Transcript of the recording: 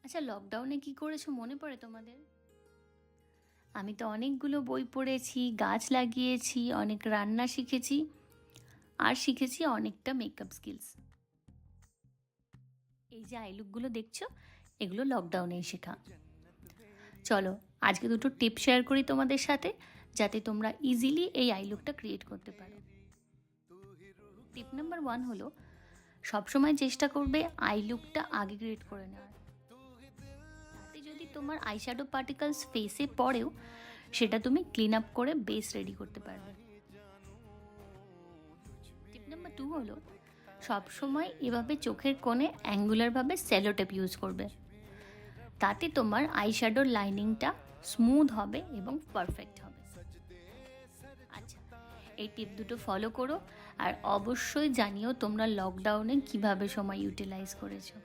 আচ্ছা, লকডাউনে কি করেছো মনে পড়ে তোমাদের? আমি তো অনেকগুলো বই পড়েছি, গাছ লাগিয়েছি, অনেক রান্না শিখেছি, আর শিখেছি অনেকটা মেকআপ স্কিলস। এই যে আই লুকগুলো দেখছো, এগুলো লকডাউনেই শেখা। চলো, আজকে দুটো টিপ শেয়ার করি তোমাদের সাথে, যাতে তোমরা ইজিলি এই আই লুকটা ক্রিয়েট করতে পারো। টিপ নাম্বার 1 হলো, সবসময় চেষ্টা করবে আই লুকটা আগে ক্রিয়েট করে নেওয়ার। তাতে যদি তোমার আইশ্যাডো পার্টিকলস ফেসে পড়েও, সেটা তুমি ক্লিন আপ করে বেস রেডি করতে পারবে। টিপ নাম্বার 2 হলো, সবসময় এভাবে চোখের কোণে অ্যাঙ্গুলারভাবে সেলো টেপ ইউজ করবে। তাতে তোমার আইশ্যাডোর লাইনিংটা স্মুথ হবে এবং পারফেক্ট হবে। আচ্ছা, এই টিপ দুটো ফলো করো, আর অবশ্যই জানিও তোমরা লকডাউনে কিভাবে সময় ইউটিলাইজ করেছো।